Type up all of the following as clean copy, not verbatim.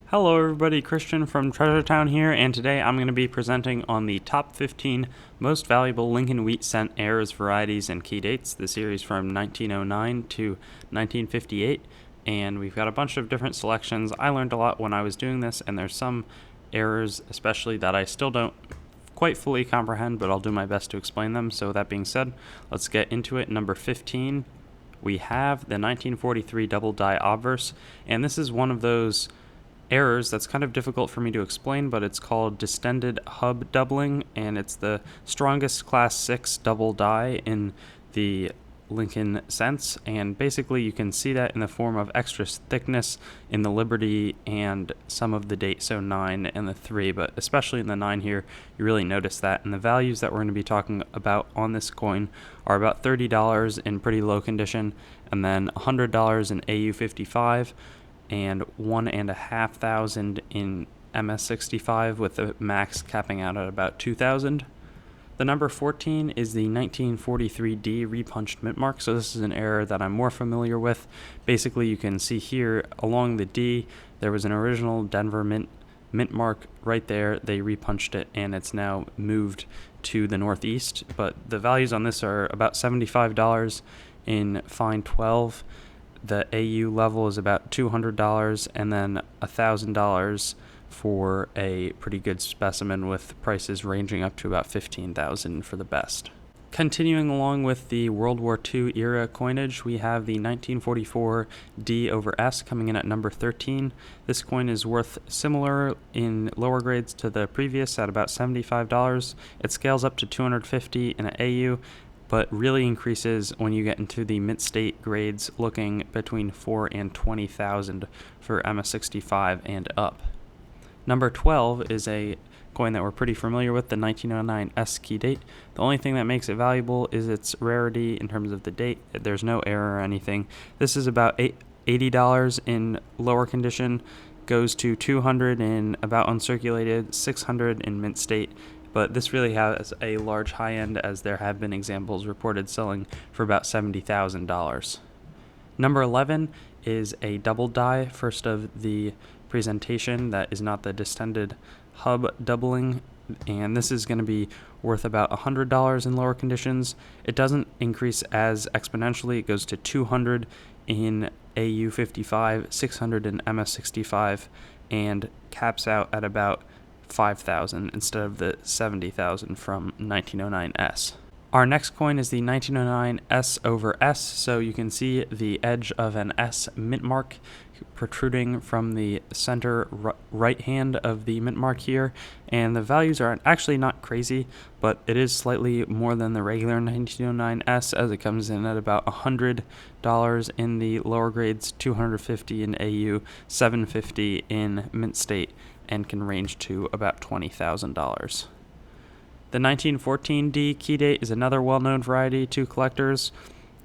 Hello everybody, Christian from Treasure Town here, and today I'm going to be presenting on the top 15 most valuable Lincoln Wheat Cent heirs, varieties, and key dates, the series from 1909 to 1958, and we've got a bunch of different selections. I learned a lot when I was doing this, and there's some errors especially that I still don't quite fully comprehend, but I'll do my best to explain them. So that being said, let's get into it. Number 15, we have the 1943 Doubled Die Obverse, and this is one of those errors that's kind of difficult for me to explain, but it's called distended hub doubling, and it's the strongest class 6 double die in the Lincoln sense, and basically you can see that in the form of extra thickness in the Liberty and some of the date, so 9 and the 3, but especially in the 9 here you really notice that. And the values that we're going to be talking about on this coin are about $30 in pretty low condition, and then $100 in AU55, and $1,500 in MS65, with the max capping out at about $2,000. The number 14 is the 1943D Repunched Mintmark, so this is an error that I'm more familiar with. Basically, you can see here along the D, there was an original Denver Mintmark right there. They repunched it, and it's now moved to the northeast, but the values on this are about $75 in fine 12. The AU level is about $200, and then $1,000 for a pretty good specimen, with prices ranging up to about $15,000 for the best. Continuing along with the World War II era coinage, we have the 1944 D over S coming in at number 13. This coin is worth similar in lower grades to the previous at about $75. It scales up to $250 in an AU, but really increases when you get into the mint state grades, looking between $4,000 and $20,000 for MS65 and up. Number 12 is a coin that we're pretty familiar with, the 1909 S key date. The only thing that makes it valuable is its rarity in terms of the date. There's no error or anything. This is about $80 in lower condition, goes to $200 in about uncirculated, $600 in mint state. But this really has a large high end, as there have been examples reported selling for about $70,000. Number 11 is a double die, first of the presentation that is not the distended hub doubling, and this is going to be worth about $100 in lower conditions. It doesn't increase as exponentially. It goes to $200 in AU55, $600 in MS65, and caps out at about $5,000 instead of the $70,000 from 1909S. Our next coin is the 1909 S over S, so you can see the edge of an S mint mark protruding from the center right hand of the mint mark here, and the values are actually not crazy, but it is slightly more than the regular 1909S, as it comes in at about $100 in the lower grades, $250 in AU, $750 in mint state, and can range to about $20,000. The 1914 D key date is another well-known variety to collectors,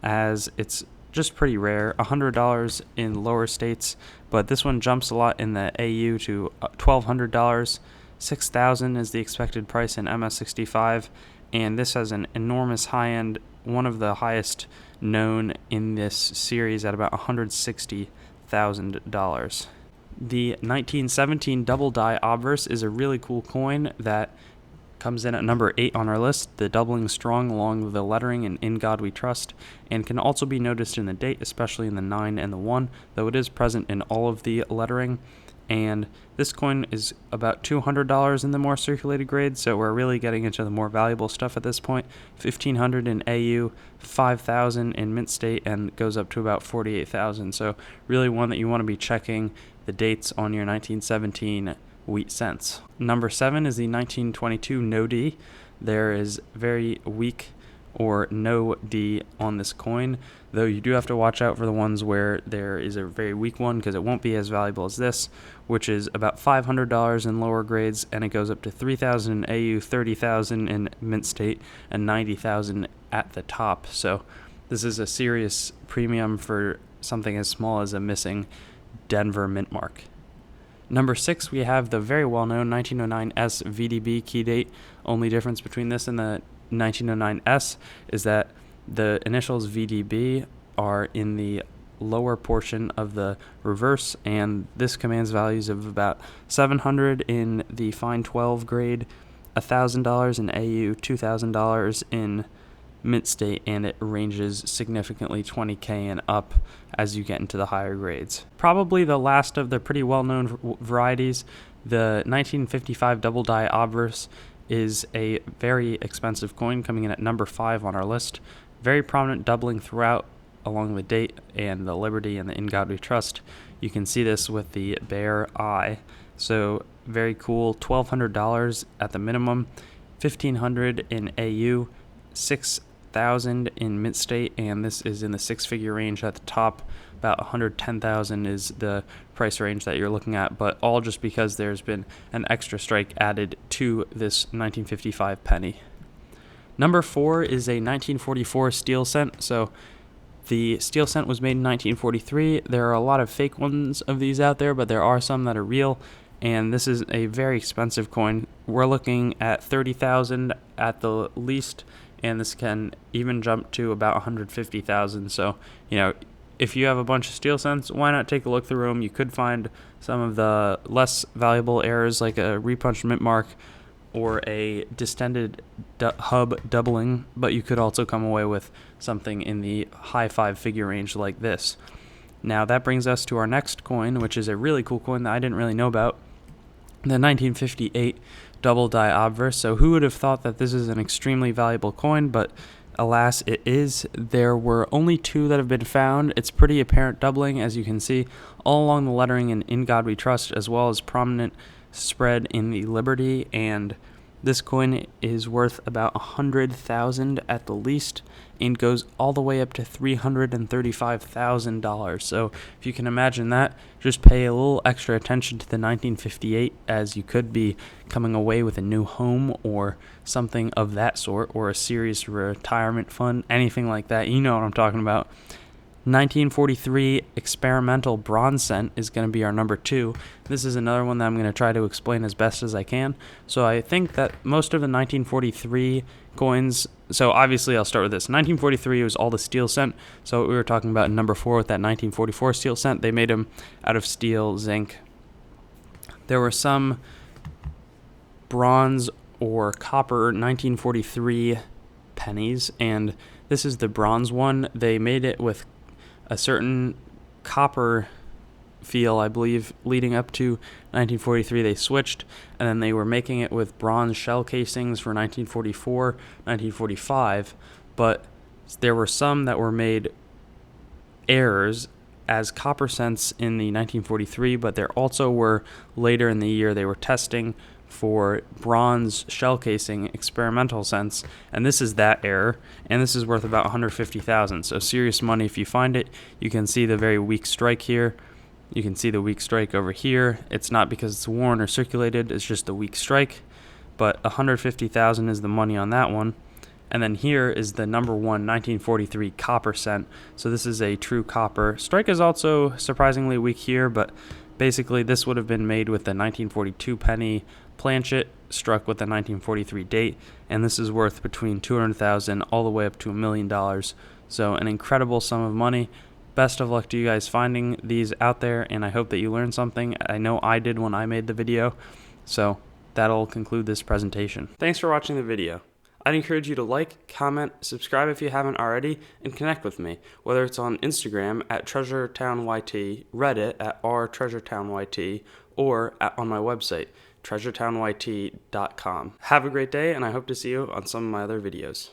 as it's just pretty rare, $100 in lower states, but this one jumps a lot in the AU to $1,200. $6,000 is the expected price in MS65, and this has an enormous high end, one of the highest known in this series, at about $160,000. The 1917 Double Die Obverse is a really cool coin that comes in at number 8 on our list, the doubling strong along with the lettering and "In God We Trust," and can also be noticed in the date, especially in the 9 and the 1, though it is present in all of the lettering. And this coin is about $200 in the more circulated grades, so we're really getting into the more valuable stuff at this point. $1,500 in AU, $5,000 in mint state, and goes up to about $48,000. So really one that you want to be checking the dates on your 1917 wheat cents. Number 7 is the 1922 No D. There is very weak or no D on this coin, though you do have to watch out for the ones where there is a very weak one, because it won't be as valuable as this, which is about $500 in lower grades, and it goes up to $3,000 in AU, $30,000 in mint state, and $90,000 at the top. So this is a serious premium for something as small as a missing Denver Mintmark. Number 6, we have the very well-known 1909S VDB Key Date. Only difference between this and the 1909S is that the initials VDB are in the lower portion of the reverse, and this commands values of about $700 in the fine 12 grade, $1,000 in AU, $2,000 in mint state, and it ranges significantly 20K and up as you get into the higher grades. Probably the last of the pretty well-known varieties, the 1955 Doubled Die Obverse is a very expensive coin, coming in at number 5 on our list. Very prominent doubling throughout along the date and the Liberty and the In God We Trust. You can see this with the bear eye. So very cool. $1,200 at the minimum, $1,500 in AU, $6,000 in mint state, and this is in the six-figure range at the top. About $110,000 is the price range that you're looking at, but all just because there's been an extra strike added to this 1955 penny. Number 4 is a 1944 steel cent. So the steel cent was made in 1943. There are a lot of fake ones of these out there, but there are some that are real, and this is a very expensive coin. We're looking at $30,000 at the least, and this can even jump to about $150,000. So, if you have a bunch of steel cents, why not take a look through them? You could find some of the less valuable errors like a Repunched Mintmark or a distended hub doubling, but you could also come away with something in the high 5-figure range like this. Now that brings us to our next coin, which is a really cool coin that I didn't really know about, the 1958 Doubled Die Obverse. So who would have thought that this is an extremely valuable coin, but alas, it is. There were only 2 that have been found. It's pretty apparent doubling, as you can see, all along the lettering in In God We Trust, as well as prominent spread in the Liberty, and this coin is worth about $100,000 at the least and goes all the way up to $335,000. So if you can imagine that, just pay a little extra attention to the 1958, as you could be coming away with a new home or something of that sort, or a serious retirement fund, anything like that. You know what I'm talking about. 1943 experimental bronze cent is going to be our number 2. This is another one that I'm going to try to explain as best as I can. So I think that most of the 1943 coins, so obviously I'll start with this. 1943 was all the steel cent. So what we were talking about in number 4 with that 1944 steel cent, they made them out of steel, zinc. There were some bronze or copper 1943 pennies, and this is the bronze one. They made it with a certain copper feel, I believe, leading up to 1943. They switched, and then they were making it with bronze shell casings for 1944, 1945, but there were some that were made errors as copper cents in the 1943, but there also were later in the year they were testing for bronze shell casing experimental cents, and this is that error, and this is worth about $150,000. So serious money if you find it. You can see the very weak strike here. You can see the weak strike over here. It's not because it's worn or circulated, it's just the weak strike, but $150,000 is the money on that one. And then here is the number 1 1943 copper cent. So this is a true copper. Strike is also surprisingly weak here, but basically this would have been made with the 1942 penny planchet struck with the 1943 date, and this is worth between $200,000 all the way up to $1 million. So an incredible sum of money. Best of luck to you guys finding these out there, and I hope that you learned something. I know I did when I made the video. So that'll conclude this presentation. Thanks for watching the video. I'd encourage you to like, comment, subscribe if you haven't already, and connect with me, whether it's on Instagram at TreasureTownYT, Reddit at rTreasureTownYT, or on my website, treasuretownYT.com. Have a great day, and I hope to see you on some of my other videos.